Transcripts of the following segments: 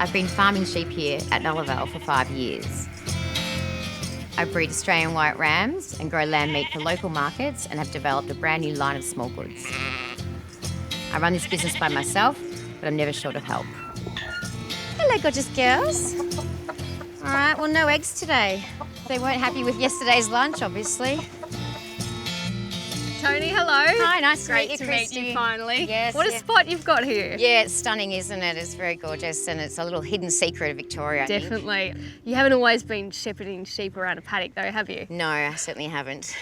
I've been farming sheep here at Nullarbor for 5 years. I breed Australian white rams and grow lamb meat for local markets and have developed a brand new line of small goods. I run this business by myself, but I'm never short of help. Hello, gorgeous girls. All right, well, no eggs today. They weren't happy with yesterday's lunch, obviously. Tony, hello. Hi, nice Great to to meet meet you, you finally. Yes, What a spot you've got here. Yeah, it's stunning, isn't it? It's very gorgeous, and it's a little hidden secret of Victoria, I think. Definitely. You haven't always been shepherding sheep around a paddock though, have you? No, I certainly haven't.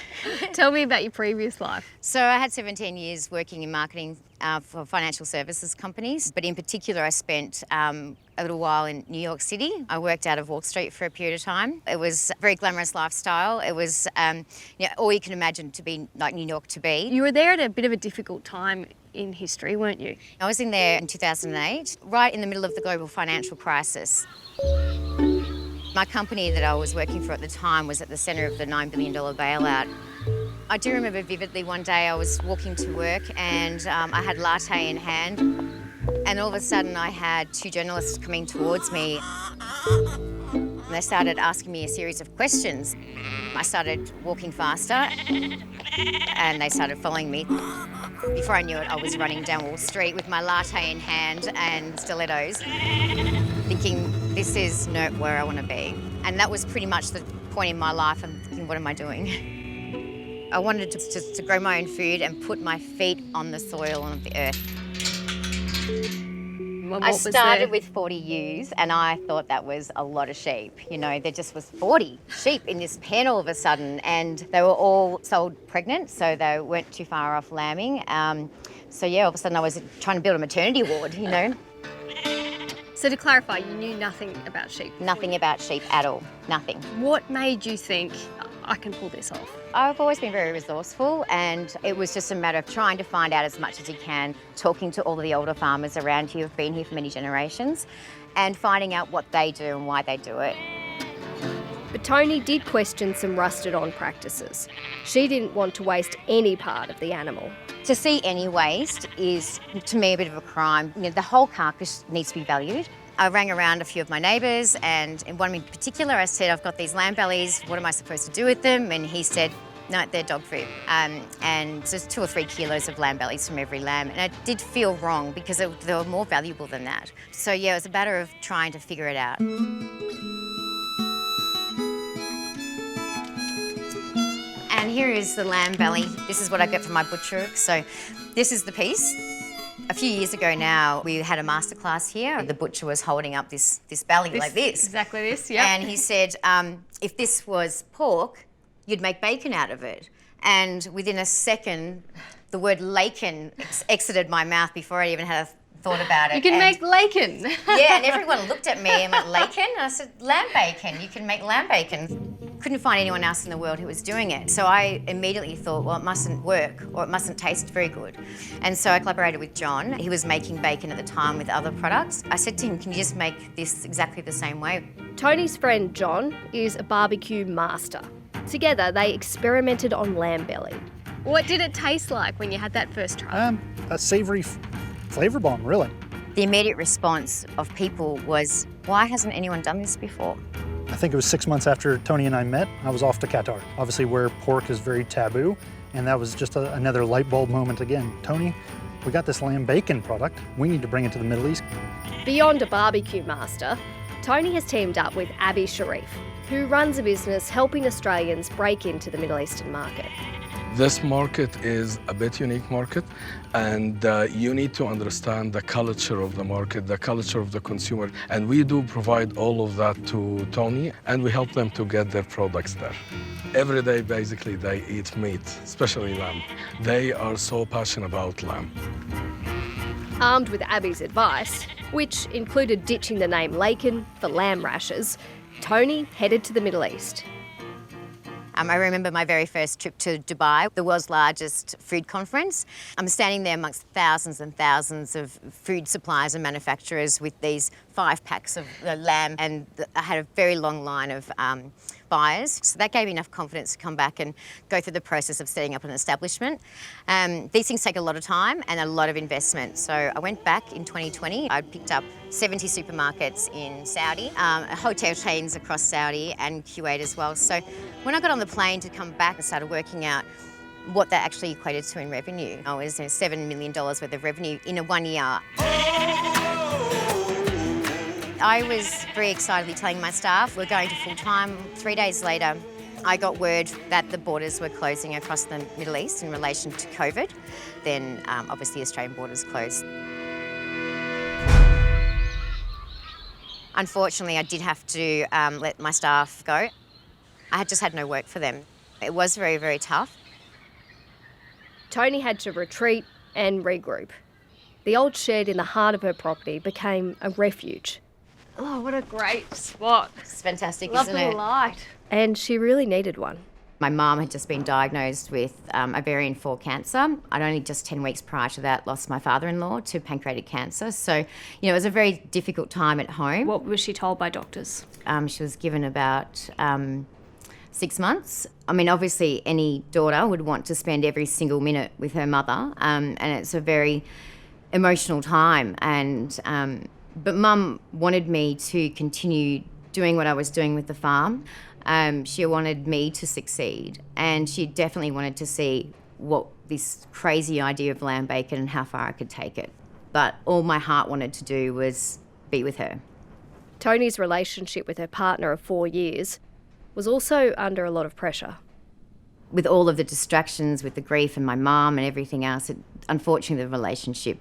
Tell me about your previous life. So I had 17 years working in marketing for financial services companies, but in particular I spent a little while in New York City. I worked out of Wall Street for a period of time. It was a very glamorous lifestyle. It was all you can imagine to be like New York to be. You were there at a bit of a difficult time in history, weren't you? I was in there in 2008, right in the middle of the global financial crisis. My company that I was working for at the time was at the centre of the $9 billion bailout. I do remember vividly one day I was walking to work and I had a latte in hand, and all of a sudden I had two journalists coming towards me and they started asking me a series of questions. I started walking faster and they started following me. Before I knew it, I was running down Wall Street with my latte in hand and stilettos, thinking this is not where I want to be. And that was pretty much the point in my life. I'm thinking, what am I doing? I wanted to grow my own food and put my feet on the soil of the earth. I started with 40 ewes and I thought that was a lot of sheep. You know, there just was 40 sheep in this pen all of a sudden, and they were all sold pregnant, so they weren't too far off lambing. So yeah, all of a sudden I was trying to build a maternity ward, you know. So to clarify, you knew nothing about sheep? Nothing about sheep at all, nothing. What made you think, I can pull this off? I've always been very resourceful, and it was just a matter of trying to find out as much as you can, talking to all of the older farmers around here who've been here for many generations, and finding out what they do and why they do it. But Tony did question some rusted-on practices. She didn't want to waste any part of the animal. To see any waste is, to me, a bit of a crime. You know, the whole carcass needs to be valued. I rang around a few of my neighbours, and in one in particular I said, I've got these lamb bellies, what am I supposed to do with them? And he said, no, they're dog food. And there's 2 or 3 kilos of lamb bellies from every lamb. And I did feel wrong because they were more valuable than that. So yeah, it was a matter of trying to figure it out. And here is the lamb belly. This is what I get from my butcher. So this is the piece. A few years ago now, we had a masterclass here. The butcher was holding up this belly like this. Exactly this, yeah. And he said, if this was pork, you'd make bacon out of it. And within a second, the word "laken" exited my mouth before I even had a thought about it. You can make laken. Yeah, and everyone looked at me and went, "Laken?" And I said, "Lamb bacon. You can make lamb bacon." Couldn't find anyone else in the world who was doing it. So I immediately thought, well, it mustn't work or it mustn't taste very good. And so I collaborated with John. He was making bacon at the time with other products. I said to him, can you just make this exactly the same way? Tony's friend John is a barbecue master. Together, they experimented on lamb belly. What did it taste like when you had that first try? A savoury flavour bomb, really. The immediate response of people was, why hasn't anyone done this before? I think it was 6 months after Tony and I met, I was off to Qatar, obviously where pork is very taboo, and that was just another light bulb moment again. Tony, we got this lamb bacon product, we need to bring it to the Middle East. Beyond a barbecue master, Tony has teamed up with Abby Sharif, who runs a business helping Australians break into the Middle Eastern market. This market is a bit unique market, and you need to understand the culture of the market, the culture of the consumer, and we do provide all of that to Tony, and we help them to get their products there. Every day, basically, they eat meat, especially lamb. They are so passionate about lamb. Armed with Abby's advice, which included ditching the name Laken for lamb rashes, Tony headed to the Middle East. I remember my very first trip to Dubai, the world's largest food conference. I'm standing there amongst thousands and thousands of food suppliers and manufacturers with these 5 packs of lamb, and I had a very long line of buyers. So that gave me enough confidence to come back and go through the process of setting up an establishment. These things take a lot of time and a lot of investment. So I went back in 2020. I picked up 70 supermarkets in Saudi, hotel chains across Saudi and Kuwait as well. So when I got on the plane to come back and started working out what that actually equated to in revenue, I was $7 million worth of revenue in a 1 year. I was very excitedly telling my staff we're going to full-time. 3 days later, I got word that the borders were closing across the Middle East in relation to COVID. Then obviously Australian borders closed. Unfortunately, I did have to let my staff go. I had just had no work for them. It was very, very tough. Tony had to retreat and regroup. The old shed in the heart of her property became a refuge. Oh, what a great spot. It's fantastic, Love isn't the it? light. And she really needed one. My mum had just been diagnosed with ovarian 4 cancer. I'd only just 10 weeks prior to that lost my father-in-law to pancreatic cancer. So, it was a very difficult time at home. What was she told by doctors? She was given about 6 months. I mean, obviously any daughter would want to spend every single minute with her mother, and it's a very emotional time. But Mum wanted me to continue doing what I was doing with the farm. She wanted me to succeed, and she definitely wanted to see what this crazy idea of lamb bacon and how far I could take it. But all my heart wanted to do was be with her. Tony's relationship with her partner of 4 years was also under a lot of pressure. With all of the distractions with the grief and my mum and everything else, unfortunately the relationship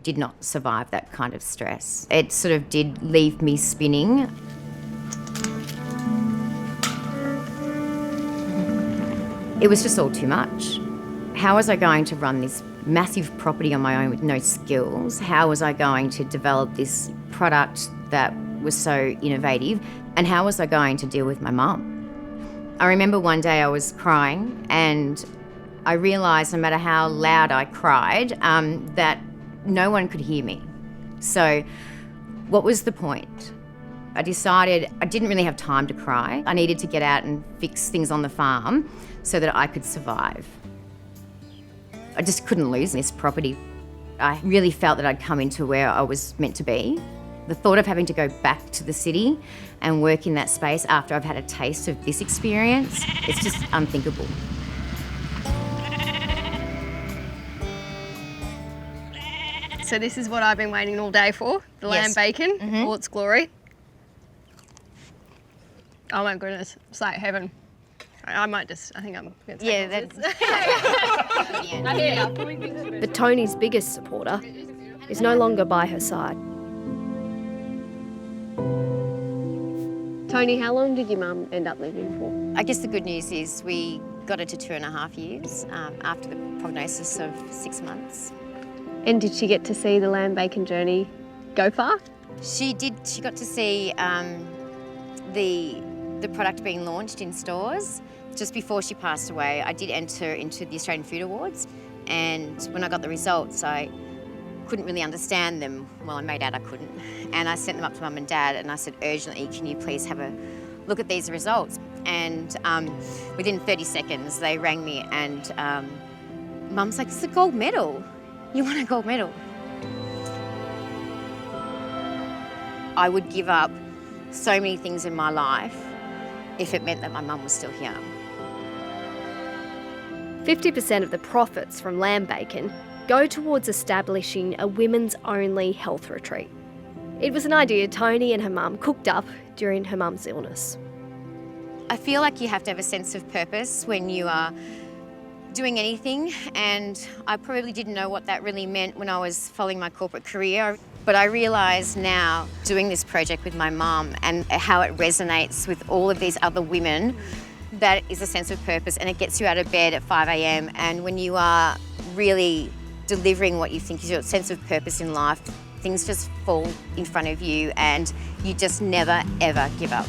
did not survive that kind of stress. It sort of did leave me spinning. It was just all too much. How was I going to run this massive property on my own with no skills? How was I going to develop this product that was so innovative? And how was I going to deal with my mum? I remember one day I was crying and I realised no matter how loud I cried, that no one could hear me. So what was the point? I decided I didn't really have time to cry. I needed to get out and fix things on the farm so that I could survive. I just couldn't lose this property. I really felt that I'd come into where I was meant to be. The thought of having to go back to the city and work in that space after I've had a taste of this experience, it's just unthinkable. So this is what I've been waiting all day for, the lamb Yes. bacon, all its glory. Oh my goodness, it's like heaven. I think I'm going to take But Tony's biggest supporter is no longer by her side. Tony, how long did your mum end up living for? I guess the good news is we got her to 2.5 years after the prognosis of 6 months. And did she get to see the lamb bacon journey go far? She did. She got to see the product being launched in stores. Just before she passed away, I did enter into the Australian Food Awards, and when I got the results, I couldn't really understand them. Well, I made out I couldn't. And I sent them up to Mum and Dad and I said, urgently, can you please have a look at these results? And within 30 seconds, they rang me and Mum's like, it's a gold medal. You want a gold medal? I would give up so many things in my life if it meant that my mum was still here. 50% of the profits from lamb bacon go towards establishing a women's only health retreat. It was an idea Tony and her mum cooked up during her mum's illness. I feel like you have to have a sense of purpose when you are doing anything, and I probably didn't know what that really meant when I was following my corporate career. But I realise now, doing this project with my mum and how it resonates with all of these other women, that is a sense of purpose, and it gets you out of bed at 5 a.m. And when you are really delivering what you think is your sense of purpose in life, things just fall in front of you and you just never, ever give up.